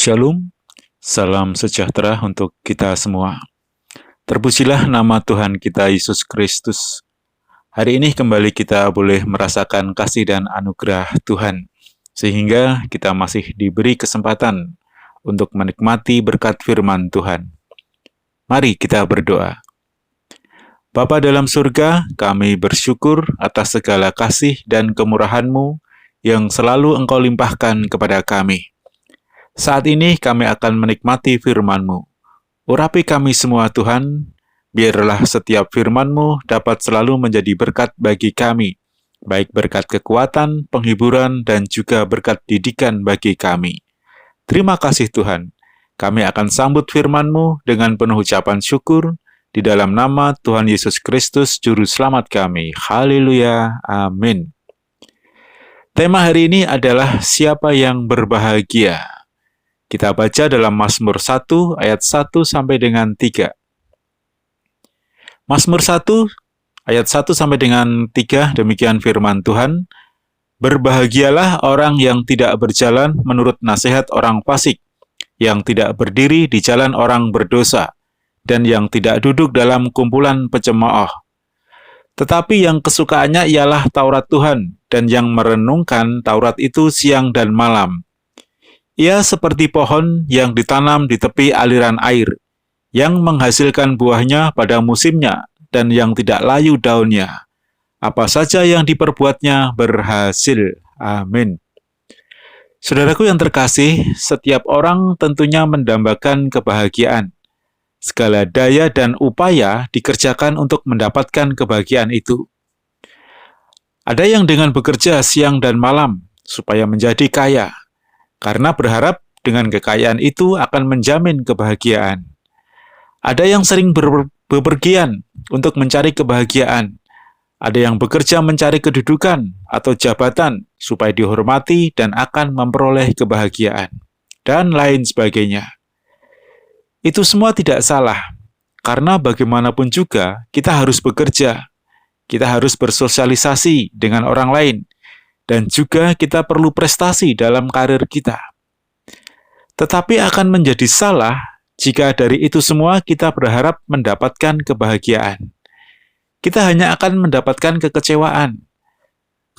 Shalom, salam sejahtera untuk kita semua. Terpujilah nama Tuhan kita Yesus Kristus. Hari ini kembali kita boleh merasakan kasih dan anugerah Tuhan, sehingga kita masih diberi kesempatan untuk menikmati berkat firman Tuhan. Mari kita berdoa. Bapa dalam surga, kami bersyukur atas segala kasih dan kemurahan-Mu yang selalu Engkau limpahkan kepada kami. Saat ini kami akan menikmati firman-Mu. Urapi kami semua Tuhan, biarlah setiap firman-Mu dapat selalu menjadi berkat bagi kami, baik berkat kekuatan, penghiburan, dan juga berkat didikan bagi kami. Terima kasih Tuhan, kami akan sambut firman-Mu dengan penuh ucapan syukur, di dalam nama Tuhan Yesus Kristus, Juru Selamat kami. Haleluya, amin. Tema hari ini adalah siapa yang berbahagia. Kita baca dalam Mazmur 1 ayat 1 sampai dengan 3. Mazmur 1 ayat 1 sampai dengan 3, demikian firman Tuhan. Berbahagialah orang yang tidak berjalan menurut nasihat orang fasik, yang tidak berdiri di jalan orang berdosa, dan yang tidak duduk dalam kumpulan pencemooh. Tetapi yang kesukaannya ialah Taurat Tuhan, dan yang merenungkan Taurat itu siang dan malam. Ia seperti pohon yang ditanam di tepi aliran air, yang menghasilkan buahnya pada musimnya, dan yang tidak layu daunnya. Apa saja yang diperbuatnya berhasil. Amin. Saudaraku yang terkasih, setiap orang tentunya mendambakan kebahagiaan. Segala daya dan upaya dikerjakan untuk mendapatkan kebahagiaan itu. Ada yang dengan bekerja siang dan malam supaya menjadi kaya, karena berharap dengan kekayaan itu akan menjamin kebahagiaan. Ada yang sering bepergian untuk mencari kebahagiaan. Ada yang bekerja mencari kedudukan atau jabatan supaya dihormati dan akan memperoleh kebahagiaan, dan lain sebagainya. Itu semua tidak salah, karena bagaimanapun juga kita harus bekerja. Kita harus bersosialisasi dengan orang lain, dan juga kita perlu prestasi dalam karir kita. Tetapi akan menjadi salah jika dari itu semua kita berharap mendapatkan kebahagiaan. Kita hanya akan mendapatkan kekecewaan.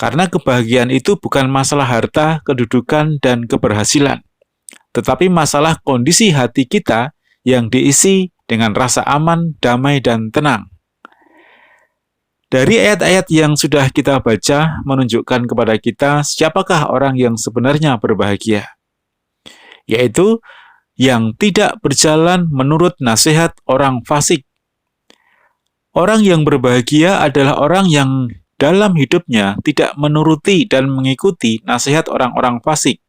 Karena kebahagiaan itu bukan masalah harta, kedudukan, dan keberhasilan, tetapi masalah kondisi hati kita yang diisi dengan rasa aman, damai, dan tenang. Dari ayat-ayat yang sudah kita baca menunjukkan kepada kita siapakah orang yang sebenarnya berbahagia, yaitu yang tidak berjalan menurut nasihat orang fasik. Orang yang berbahagia adalah orang yang dalam hidupnya tidak menuruti dan mengikuti nasihat orang-orang fasik,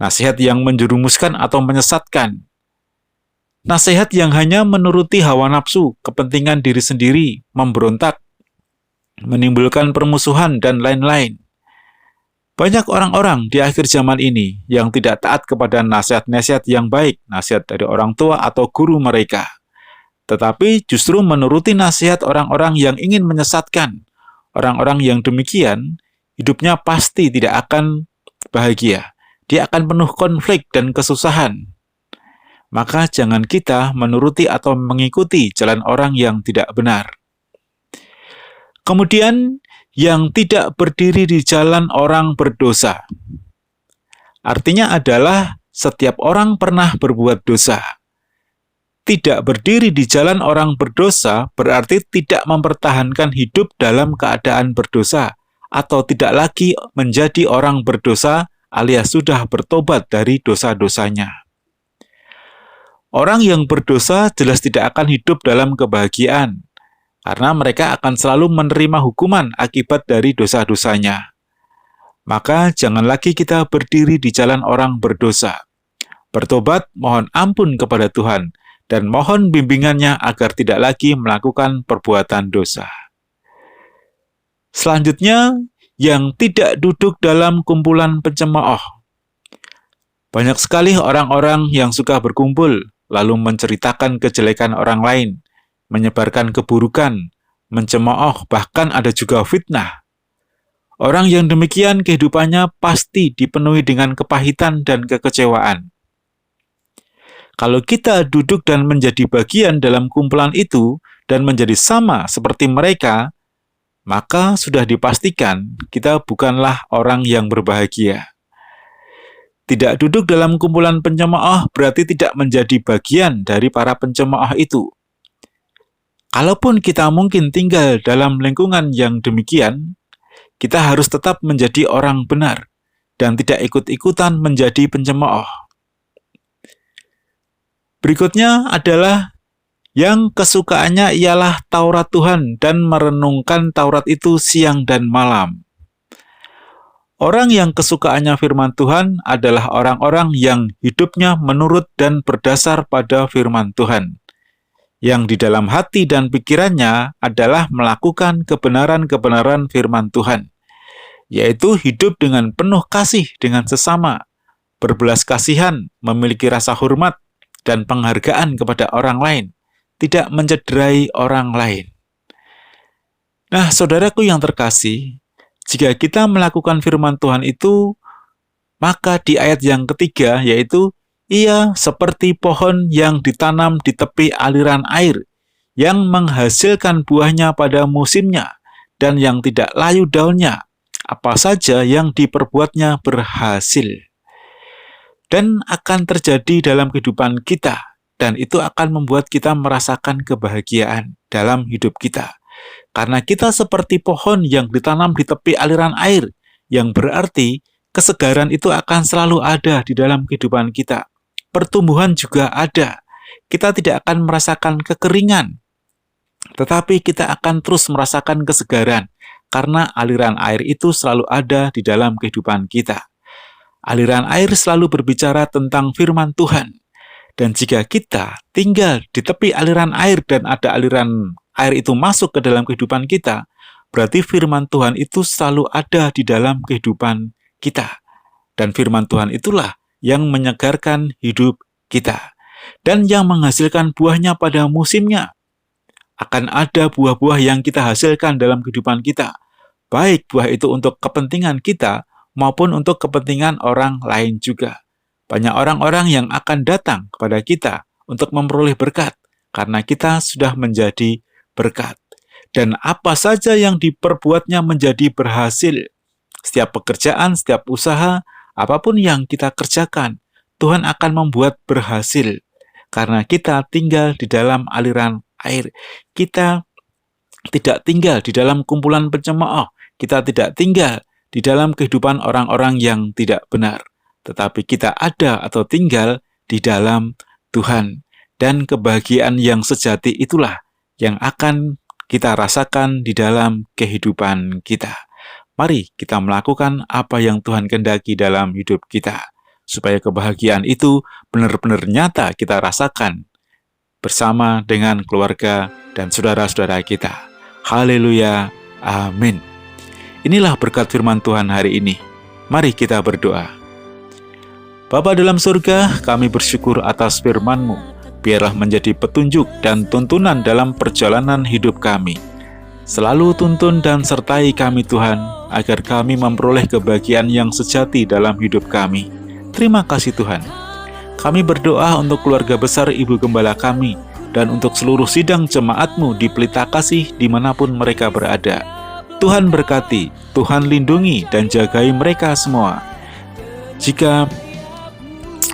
nasihat yang menjerumuskan atau menyesatkan, nasihat yang hanya menuruti hawa nafsu, kepentingan diri sendiri, memberontak, menimbulkan permusuhan, dan lain-lain. Banyak orang-orang di akhir zaman ini yang tidak taat kepada nasihat-nasihat yang baik, nasihat dari orang tua atau guru mereka, tetapi justru menuruti nasihat orang-orang yang ingin menyesatkan. Orang-orang yang demikian, hidupnya pasti tidak akan bahagia. Dia akan penuh konflik dan kesusahan. Maka jangan kita menuruti atau mengikuti jalan orang yang tidak benar. Kemudian, yang tidak berdiri di jalan orang berdosa. Artinya adalah setiap orang pernah berbuat dosa. Tidak berdiri di jalan orang berdosa berarti tidak mempertahankan hidup dalam keadaan berdosa atau tidak lagi menjadi orang berdosa alias sudah bertobat dari dosa-dosanya. Orang yang berdosa jelas tidak akan hidup dalam kebahagiaan, karena mereka akan selalu menerima hukuman akibat dari dosa-dosanya. Maka jangan lagi kita berdiri di jalan orang berdosa. Bertobat, mohon ampun kepada Tuhan, dan mohon bimbingannya agar tidak lagi melakukan perbuatan dosa. Selanjutnya, yang tidak duduk dalam kumpulan pencemooh. Banyak sekali orang-orang yang suka berkumpul, lalu menceritakan kejelekan orang lain, menyebarkan keburukan, mencemooh, bahkan ada juga fitnah. Orang yang demikian kehidupannya pasti dipenuhi dengan kepahitan dan kekecewaan. Kalau kita duduk dan menjadi bagian dalam kumpulan itu dan menjadi sama seperti mereka, maka sudah dipastikan kita bukanlah orang yang berbahagia. Tidak duduk dalam kumpulan pencemooh berarti tidak menjadi bagian dari para pencemooh itu. Kalaupun kita mungkin tinggal dalam lingkungan yang demikian, kita harus tetap menjadi orang benar dan tidak ikut-ikutan menjadi pencemooh. Berikutnya adalah yang kesukaannya ialah Taurat Tuhan dan merenungkan Taurat itu siang dan malam. Orang yang kesukaannya firman Tuhan adalah orang-orang yang hidupnya menurut dan berdasar pada firman Tuhan, yang di dalam hati dan pikirannya adalah melakukan kebenaran-kebenaran firman Tuhan, yaitu hidup dengan penuh kasih dengan sesama, berbelas kasihan, memiliki rasa hormat, dan penghargaan kepada orang lain, tidak mencederai orang lain. Nah, saudaraku yang terkasih, jika kita melakukan firman Tuhan itu, maka di ayat yang ketiga, yaitu ia seperti pohon yang ditanam di tepi aliran air, yang menghasilkan buahnya pada musimnya, dan yang tidak layu daunnya, apa saja yang diperbuatnya berhasil. Dan akan terjadi dalam kehidupan kita, dan itu akan membuat kita merasakan kebahagiaan dalam hidup kita. Karena kita seperti pohon yang ditanam di tepi aliran air, yang berarti kesegaran itu akan selalu ada di dalam kehidupan kita. Pertumbuhan juga ada. Kita tidak akan merasakan kekeringan, tetapi kita akan terus merasakan kesegaran, karena aliran air itu selalu ada di dalam kehidupan kita. Aliran air selalu berbicara tentang firman Tuhan. Dan jika kita tinggal di tepi aliran air dan ada aliran air itu masuk ke dalam kehidupan kita, berarti firman Tuhan itu selalu ada di dalam kehidupan kita. Dan firman Tuhan itulah yang menyegarkan hidup kita. Dan yang menghasilkan buahnya pada musimnya. Akan ada buah-buah yang kita hasilkan dalam kehidupan kita. Baik buah itu untuk kepentingan kita, maupun untuk kepentingan orang lain juga. Banyak orang-orang yang akan datang kepada kita untuk memperoleh berkat, karena kita sudah menjadi berkat. Dan apa saja yang diperbuatnya menjadi berhasil. Setiap pekerjaan, setiap usaha, apapun yang kita kerjakan, Tuhan akan membuat berhasil. Karena kita tinggal di dalam aliran air. Kita tidak tinggal di dalam kumpulan pencemooh. Kita tidak tinggal di dalam kehidupan orang-orang yang tidak benar. Tetapi kita ada atau tinggal di dalam Tuhan. Dan kebahagiaan yang sejati itulah yang akan kita rasakan di dalam kehidupan kita. Mari kita melakukan apa yang Tuhan kehendaki dalam hidup kita, supaya kebahagiaan itu benar-benar nyata kita rasakan bersama dengan keluarga dan saudara-saudara kita. Haleluya, amin. Inilah berkat firman Tuhan hari ini. Mari kita berdoa. Bapa dalam surga, kami bersyukur atas firman-Mu. Biarlah menjadi petunjuk dan tuntunan dalam perjalanan hidup kami. Selalu tuntun dan sertai kami Tuhan, agar kami memperoleh kebahagiaan yang sejati dalam hidup kami. Terima kasih Tuhan. Kami berdoa untuk keluarga besar Ibu Gembala kami, dan untuk seluruh sidang jemaat-Mu di Pelita Kasih dimanapun mereka berada. Tuhan berkati, Tuhan lindungi dan jagai mereka semua. Jika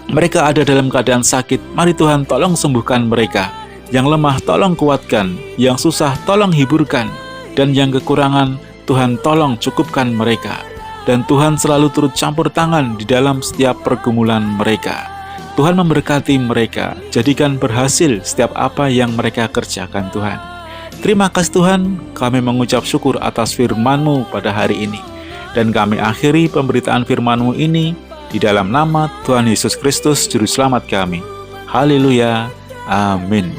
mereka ada dalam keadaan sakit, mari Tuhan tolong sembuhkan mereka. Yang lemah tolong kuatkan, yang susah tolong hiburkan, dan yang kekurangan Tuhan tolong cukupkan mereka. Dan Tuhan selalu turut campur tangan di dalam setiap pergumulan mereka. Tuhan memberkati mereka, jadikan berhasil setiap apa yang mereka kerjakan Tuhan. Terima kasih Tuhan, kami mengucap syukur atas firman-Mu pada hari ini. Dan kami akhiri pemberitaan firman-Mu ini di dalam nama Tuhan Yesus Kristus, Juru Selamat kami. Haleluya, amin.